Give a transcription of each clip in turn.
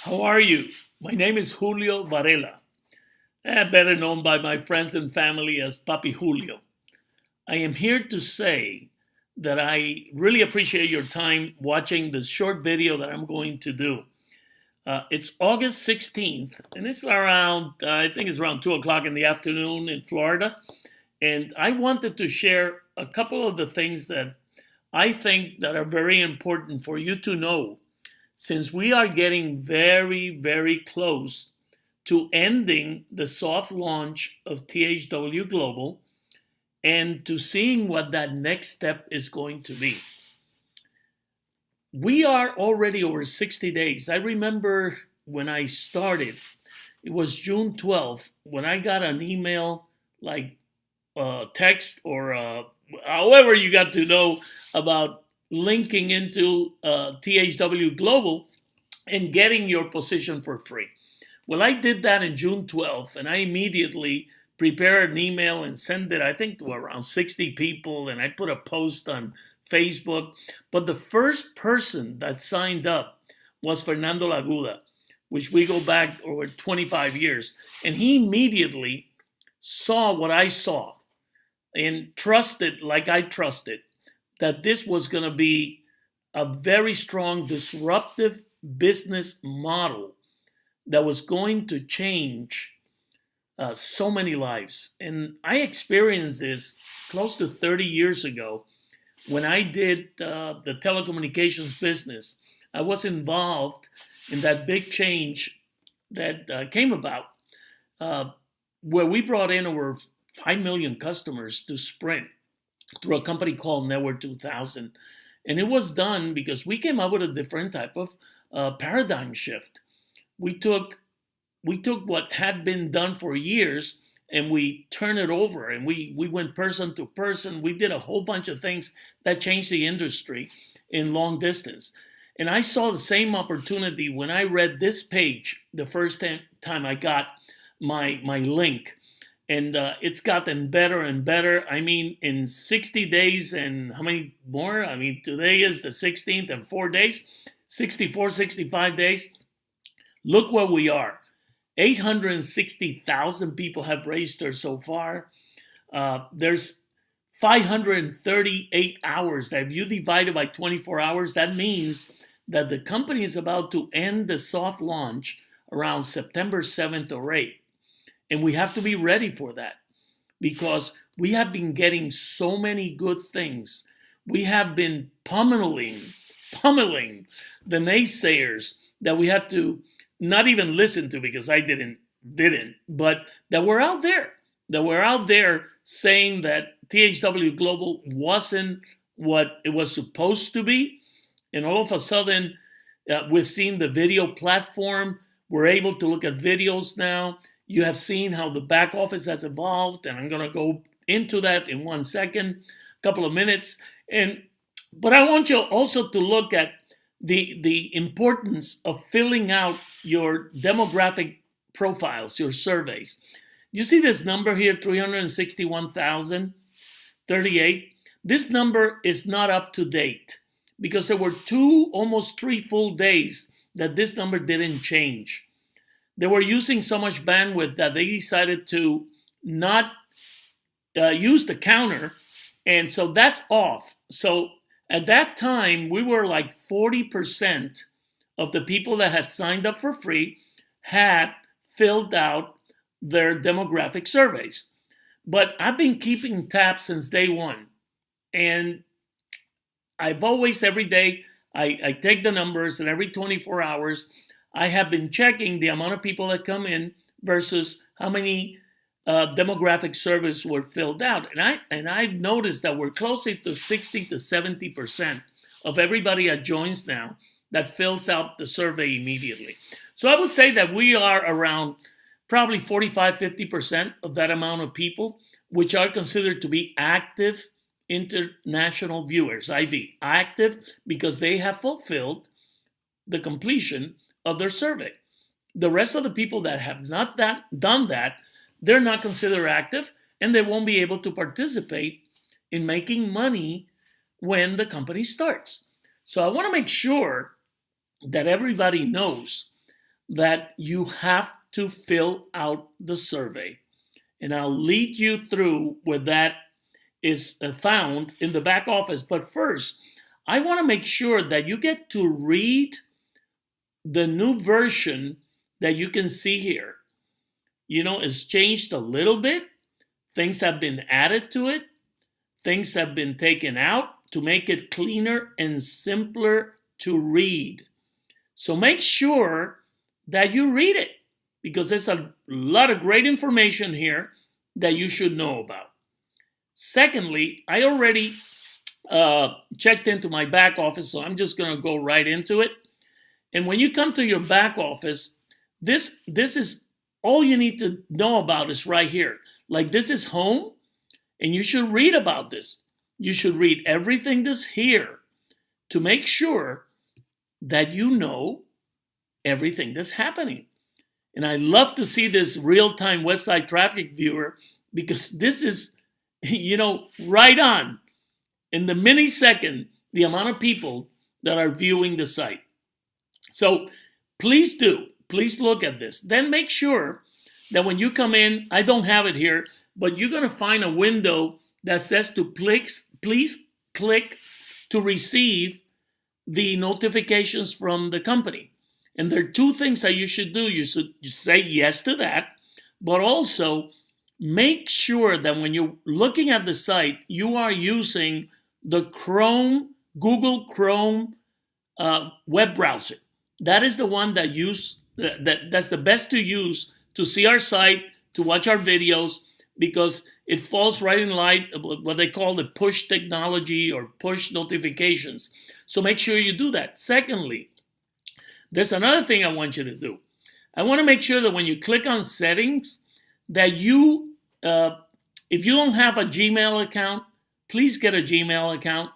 How are you? My name is Julio Varela, better known by my friends and family as Papi Julio. I am here to say that I really appreciate your time watching this short video that I'm going to do. It's August 16th, and it's around, I think it's around 2 o'clock in the afternoon in Florida. And I wanted to share a couple of the things that I think that are very important for you to know, since we are getting very, very close to ending the soft launch of THW Global and to seeing what that next step is going to be. We are already over 60 days. I remember when I started, it was June 12th, when I got an email, like text or however you got to know about linking into THW Global and getting your position for free. Well, I did that in June 12th, and I immediately prepared an email and sent it, I think, to around 60 people, and I put a post on Facebook. But the first person that signed up was Fernando Laguda, which we go back over 25 years. And he immediately saw what I saw and trusted, like I trusted, that this was going to be a very strong disruptive business model that was going to change so many lives. And I experienced this close to 30 years ago when I did the telecommunications business. I was involved in that big change that came about where we brought in over 5 million customers to Sprint through a company called Network 2000. And it was done because we came up with a different type of paradigm shift. We took what had been done for years and we turned it over, and we went person to person. We did a whole bunch of things that changed the industry in long distance. And I saw the same opportunity when I read this page the first time I got my link. And it's gotten better and better. I mean, in 60 days and how many more? I mean, today is the 16th and 4 days, 64, 65 days. Look where we are. 860,000 people have registered so far. There's 538 hours. If you divide it by 24 hours, that means that the company is about to end the soft launch around September 7th or 8th. And we have to be ready for that because we have been getting so many good things. We have been pummeling the naysayers that we had to not even listen to because I didn't, but that were out there saying that THW Global wasn't what it was supposed to be. And all of a sudden, we've seen the video platform. We're able to look at videos now. You have seen how the back office has evolved, and I'm going to go into that in 1 second, a couple of minutes. But I want you also to look at the importance of filling out your demographic profiles, your surveys. You see this number here, 361,038. This number is not up to date because there were almost 3 full days that this number didn't change. They were using so much bandwidth that they decided to not use the counter. And so that's off. So at that time, we were like 40% of the people that had signed up for free had filled out their demographic surveys. But I've been keeping tabs since day one. And I've always, every day, I take the numbers, and every 24 hours, I have been checking the amount of people that come in versus how many demographic surveys were filled out. And I've noticed that we're closer to 60 to 70% of everybody that joins now that fills out the survey immediately. So I would say that we are around probably 45, 50% of that amount of people, which are considered to be active international viewers, IV, active because they have fulfilled the completion of their survey. The rest of the people that have not done that, they're not considered active, and they won't be able to participate in making money when the company starts. So I want to make sure that everybody knows that you have to fill out the survey. And I'll lead you through where that is found in the back office. But first, I want to make sure that you get to read the new version that you can see here. You know, it's changed a little bit. Things have been added to it. Things have been taken out to make it cleaner and simpler to read. So make sure that you read it, because there's a lot of great information here that you should know about. Secondly, I already checked into my back office, so I'm just going to go right into it. And when you come to your back office, this is all you need to know about is right here. Like, this is home, and you should read about this. You should read everything that's here to make sure that you know everything that's happening. And I love to see this real-time website traffic viewer, because this is, you know, right on. In the millisecond, the amount of people that are viewing the site. So please look at this. Then make sure that when you come in, I don't have it here, but you're going to find a window that says to please click to receive the notifications from the company. And there are two things that you should do. You should say yes to that, but also make sure that when you're looking at the site, you are using the Google Chrome web browser. That is the one that's the best to use to see our site, to watch our videos, because it falls right in line with what they call the push technology or push notifications. So make sure you do that. Secondly, there's another thing I want you to do. I want to make sure that when you click on settings, that you, if you don't have a Gmail account, please get a Gmail account.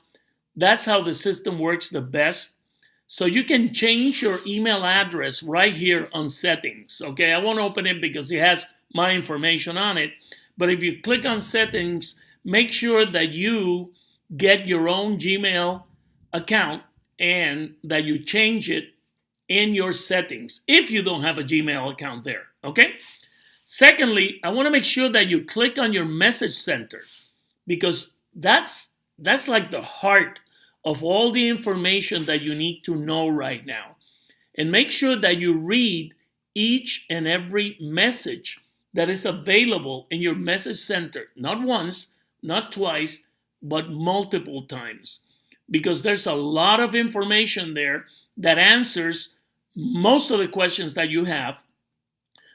That's how the system works the best. So you can change your email address right here on settings. Okay, I won't open it because it has my information on it. But if you click on settings, make sure that you get your own Gmail account and that you change it in your settings if you don't have a Gmail account there. Okay. Secondly, I want to make sure that you click on your message center, because that's like the heart of all the information that you need to know right now. And make sure that you read each and every message that is available in your message center, not once, not twice, but multiple times, because there's a lot of information there that answers most of the questions that you have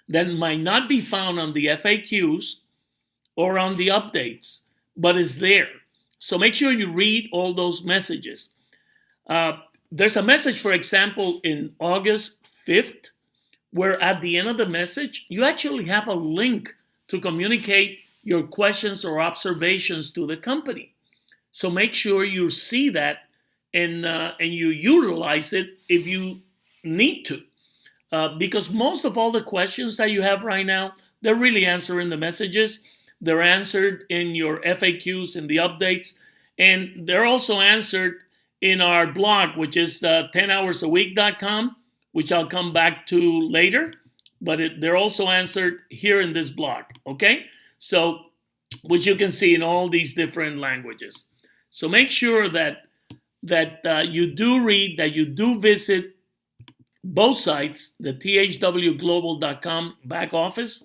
that might not be found on the FAQs or on the updates, but is there. So make sure you read all those messages. There's a message, for example, in August 5th, where at the end of the message, you actually have a link to communicate your questions or observations to the company. So make sure you see that and you utilize it if you need to. Because most of all the questions that you have right now, they're really answered in the messages. They're answered in your FAQs and the updates. And they're also answered in our blog, which is 10hoursAweek.com, which I'll come back to later. But they're also answered here in this blog, okay? So, which you can see in all these different languages. So make sure that you do read, that you do visit both sites, the THWGlobal.com back office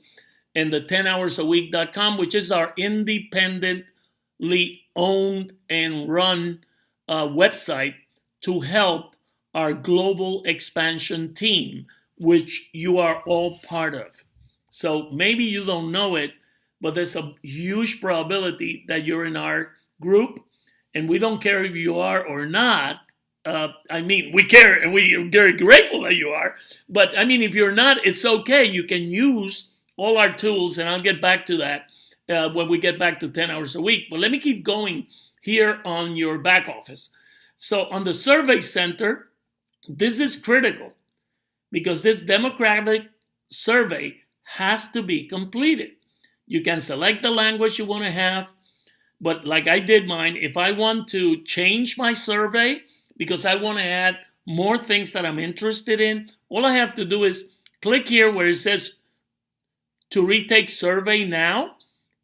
and the 10hoursAweek.com, which is our independently owned and run website to help our global expansion team, which you are all part of. So maybe you don't know it, but there's a huge probability that you're in our group, and we don't care if you are or not. I mean, we care and we're very grateful that you are. But I mean, if you're not, it's okay. You can use all our tools, and I'll get back to that when we get back to 10 hours a week. But let me keep going here on your back office. So on the survey center, this is critical because this demographic survey has to be completed. You can select the language you want to have, but like I did mine, if I want to change my survey because I want to add more things that I'm interested in, all I have to do is click here where it says to retake survey now,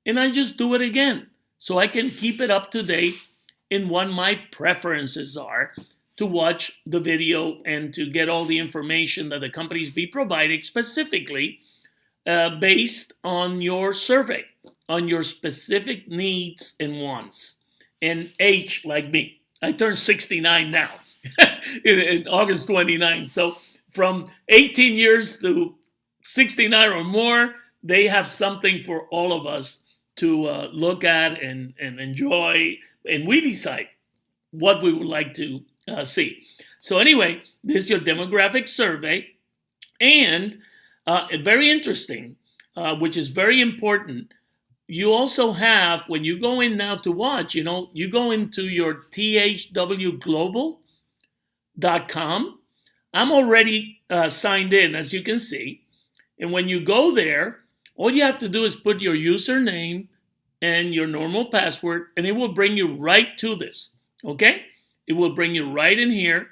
and I just do it again. So I can keep it up to date in what my preferences are to watch the video and to get all the information that the companies be providing specifically based on your survey, on your specific needs and wants. And age, like me. I turned 69 now, in August 29. So from 18 years to 69 or more, they have something for all of us to look at and enjoy. And we decide what we would like to see. So anyway, this is your demographic survey. And very interesting, which is very important, you also have, when you go in now to watch, you go into your THWGlobal.com. I'm already signed in, as you can see. And when you go there, all you have to do is put your username and your normal password, and it will bring you right to this, okay? It will bring you right in here.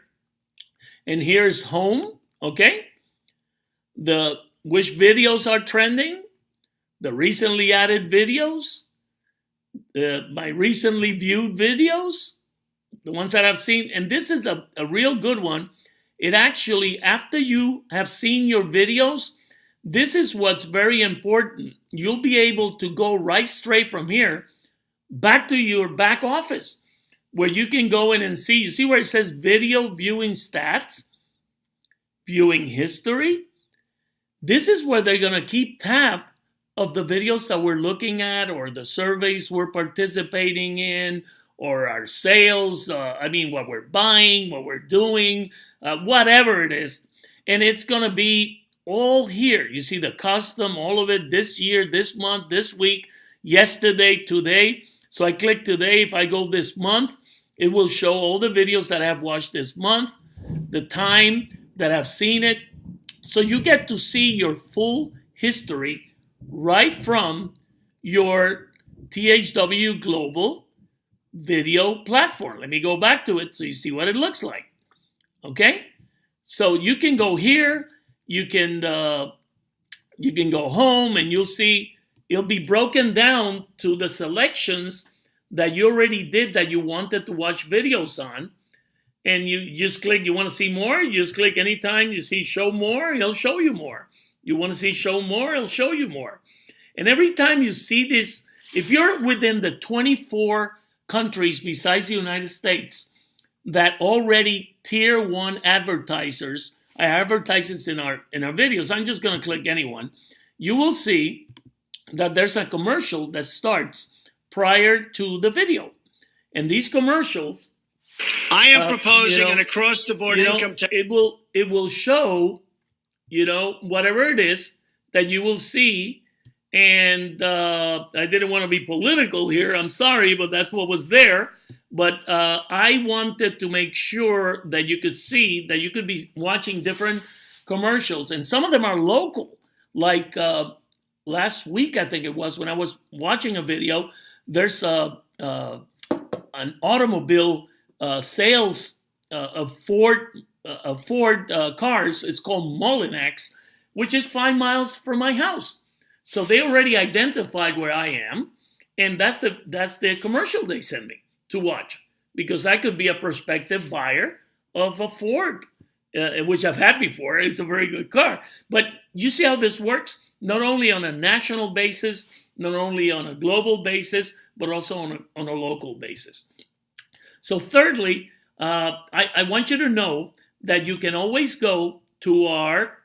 And here's home, okay? Which videos are trending, the recently added videos, my recently viewed videos, the ones that I've seen. And this is a real good one. It actually, after you have seen your videos, this is what's very important. You'll be able to go right straight from here back to your back office, where you can go in and see. You see where it says video viewing stats, viewing history? This is where they're going to keep tab of the videos that we're looking at, or the surveys we're participating in, or our sales, what we're buying, what we're doing, whatever it is. And it's going to be all here. You see the custom, all of it, this year, this month, this week, yesterday, today. So I click today. If I go this month, it will show all the videos that I have watched this month, the time that I've seen it. So you get to see your full history right from your THW Global video platform. Let me go back to it so you see what it looks like. Okay? So you can go here, you can go home, and you'll see it'll be broken down to the selections that you already did that you wanted to watch videos on. And you just click, you want to see more? You just click anytime you see show more, he'll show you more. You want to see show more, he'll show you more. And every time you see this, if you're within the 24 countries besides the United States that already tier 1 advertisers are advertisers in our videos, I'm just going to click anyone. You will see that there's a commercial that starts prior to the video. And these commercials, I am proposing an across-the-board income tax. It will show, whatever it is that you will see. And I didn't want to be political here. I'm sorry, but that's what was there. But I wanted to make sure that you could see that you could be watching different commercials. And some of them are local. Like last week, I think it was, when I was watching a video, there's an automobile sales of Ford cars. It's called Mullinax, which is 5 miles from my house. So they already identified where I am, and that's the commercial they send me to watch, because I could be a prospective buyer of a Ford, which I've had before. It's a very good car. But you see how this works? Not only on a national basis, not only on a global basis, but also on a local basis. So thirdly, I want you to know that you can always go to our,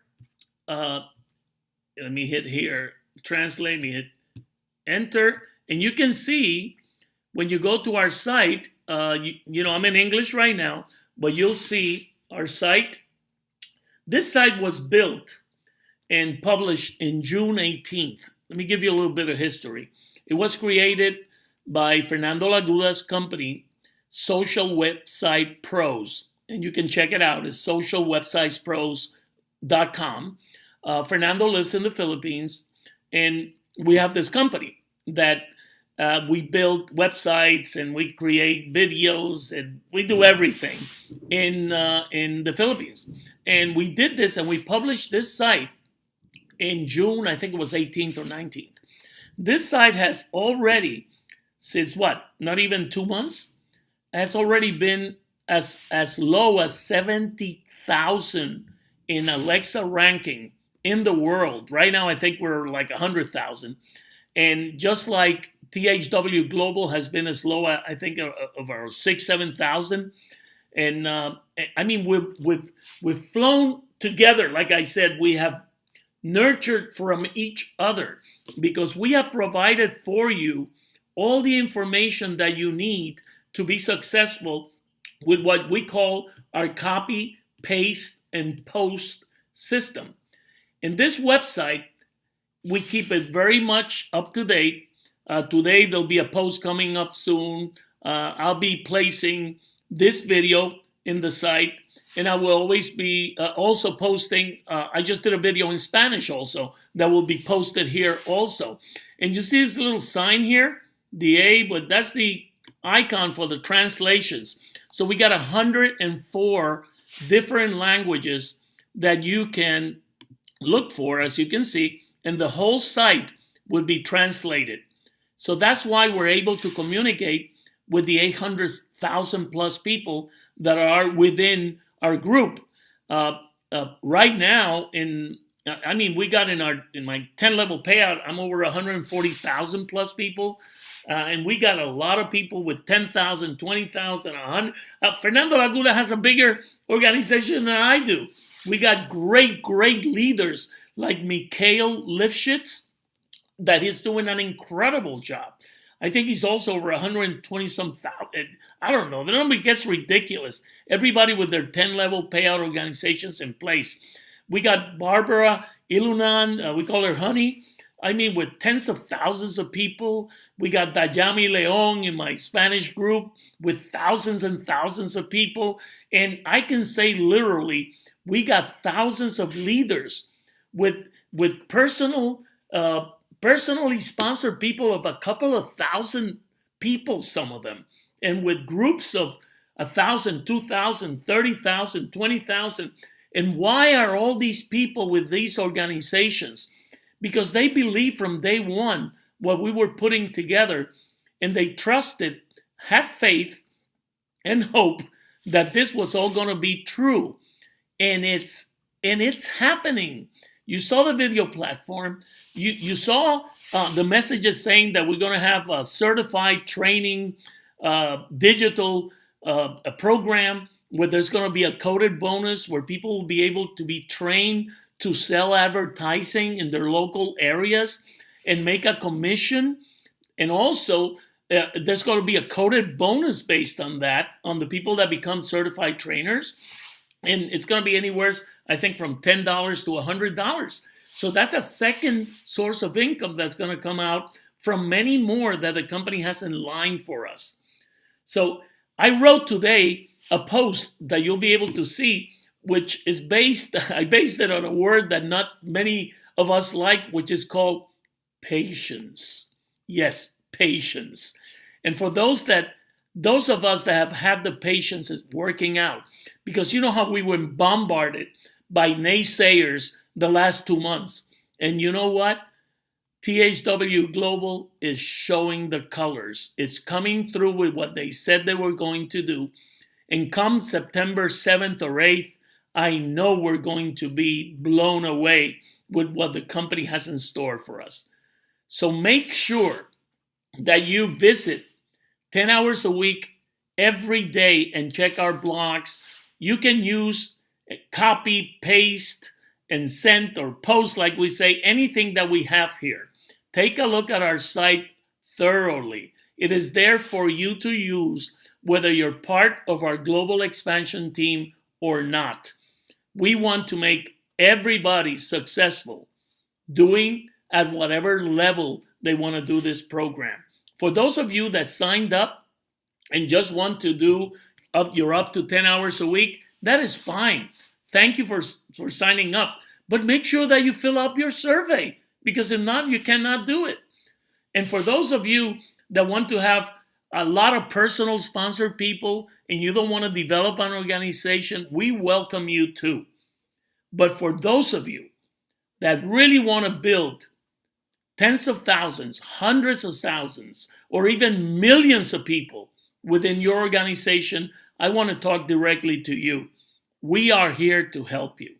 let me hit here, translate, me hit enter, and you can see when you go to our site, I'm in English right now, but you'll see our site. This site was built and published in June 18th. Let me give you a little bit of history. It was created by Fernando Laguda's company, Social Website Pros, and you can check it out. It's socialwebsitespros.com. Fernando lives in the Philippines, and we have this company that we build websites and we create videos and we do everything in the Philippines. And we did this and we published this site in June, I think it was 18th or 19th. This site has already, since what, not even 2 months, has already been as low as 70,000 in Alexa ranking in the world. Right now, I think we're like 100,000. And just like THW Global has been as low, I think, of our 6,000-7,000. And I mean, we've flown together. Like I said, we have nurtured from each other because we have provided for you all the information that you need to be successful with what we call our copy, paste, and post system. In this website, we keep it very much up to date. Today, there'll be a post coming up soon. I'll be placing this video in the site, and I will always be also posting. I just did a video in Spanish also that will be posted here also. And you see this little sign here, the A, but that's the icon for the translations. So we got 104 different languages that you can look for, as you can see, and the whole site would be translated. So that's why we're able to communicate with the 800,000 plus people that are within our group. Right now, we got in my 10 level payout, I'm over 140,000 plus people. And we got a lot of people with 10,000, 20,000, 100. Fernando Aguda has a bigger organization than I do. We got great leaders like Mikhail Lifshitz, that is doing an incredible job. I think he's also over 120 some thousand. I don't know. The number gets ridiculous. Everybody with their 10 level payout organizations in place. We got Barbara Ilunan, we call her Honey. I mean, with tens of thousands of people. We got Dayami Leon in my Spanish group with thousands and thousands of people. And I can say literally, we got thousands of leaders with personally sponsored people of a couple of thousand people, some of them, and with groups of 1,000, 2,000, 30,000, 20,000. And why are all these people with these organizations? Because they believe from day one what we were putting together, and they trusted, had faith, and hope that this was all going to be true. And it's happening. You saw the video platform. You saw the messages saying that we're going to have a certified training, digital a program where there's going to be a coded bonus where people will be able to be trained to sell advertising in their local areas and make a commission. And also, there's going to be a coded bonus based on that, on the people that become certified trainers. And it's going to be anywhere, I think, from $10 to $100. So that's a second source of income that's going to come out from many more that the company has in line for us. So I wrote today a post that you'll be able to see, which is I based it on a word that not many of us like, which is called patience. Yes, patience. And for those of us that have had the patience is working out, because you know how we were bombarded by naysayers the last 2 months. And you know what? THW Global is showing the colors. It's coming through with what they said they were going to do. And come September 7th or 8th, I know we're going to be blown away with what the company has in store for us. So make sure that you visit 10 hours a week every day and check our blogs. You can use copy, paste, and send or post, like we say, anything that we have here. Take a look at our site thoroughly. It is there for you to use, whether you're part of our global expansion team or not. We want to make everybody successful doing at whatever level they want to do this program. For those of you that signed up and just want to do you're up to 10 hours a week, that is fine. Thank you for signing up. But make sure that you fill out your survey, because if not, you cannot do it. And for those of you that want to have a lot of personal sponsored people and you don't want to develop an organization, we welcome you too. But for those of you that really want to build tens of thousands, hundreds of thousands, or even millions of people within your organization, I want to talk directly to you. We are here to help you.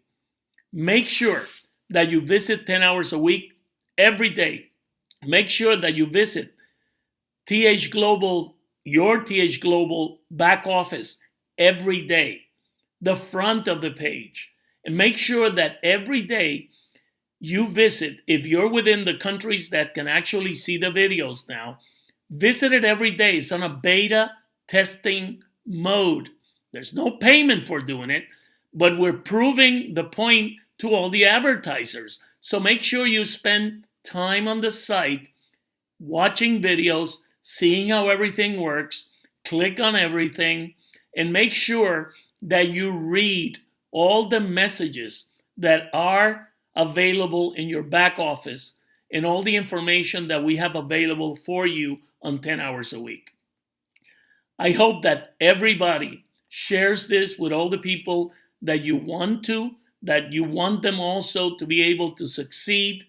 Make sure that you visit 10 hours a week every day. Make sure that you visit TH Global, your TH Global back office every day, the front of the page. And make sure that every day you visit, if you're within the countries that can actually see the videos now, visit it every day. It's on a beta testing mode. There's no payment for doing it, but we're proving the point to all the advertisers. So make sure you spend time on the site watching videos, seeing how everything works, click on everything, and make sure that you read all the messages that are available in your back office and all the information that we have available for you on 10 hours a week. I hope that everybody shares this with all the people that you want to, that you want them also to be able to succeed.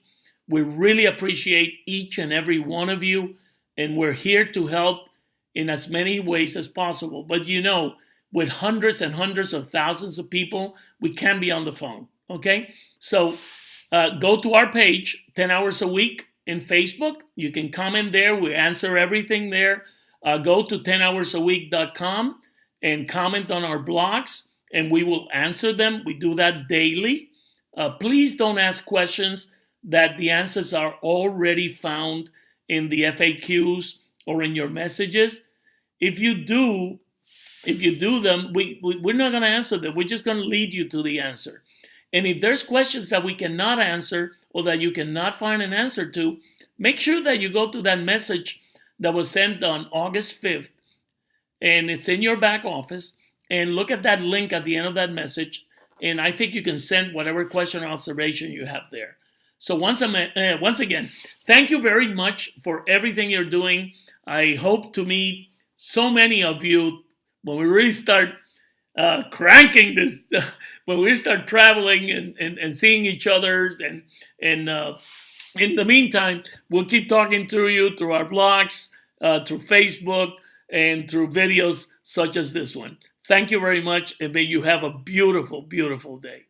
We really appreciate each and every one of you, and we're here to help in as many ways as possible. But you know, with hundreds and hundreds of thousands of people, we can't be on the phone, okay? So go to our page, 10 hours a week in Facebook. You can comment there. We answer everything there. Go to 10hoursAweek.com and comment on our blogs, and we will answer them. We do that daily. Please don't ask questions that the answers are already found in the FAQs or in your messages. If you do them, we're not going to answer them. We're just going to lead you to the answer. And if there's questions that we cannot answer or that you cannot find an answer to, make sure that you go to that message that was sent on August 5th, and it's in your back office, and look at that link at the end of that message, and I think you can send whatever question or observation you have there. So once again, thank you very much for everything you're doing. I hope to meet so many of you when we really start cranking this, when we start traveling and seeing each other. And in the meantime, we'll keep talking to you through our blogs, through Facebook, and through videos such as this one. Thank you very much, and may you have a beautiful, beautiful day.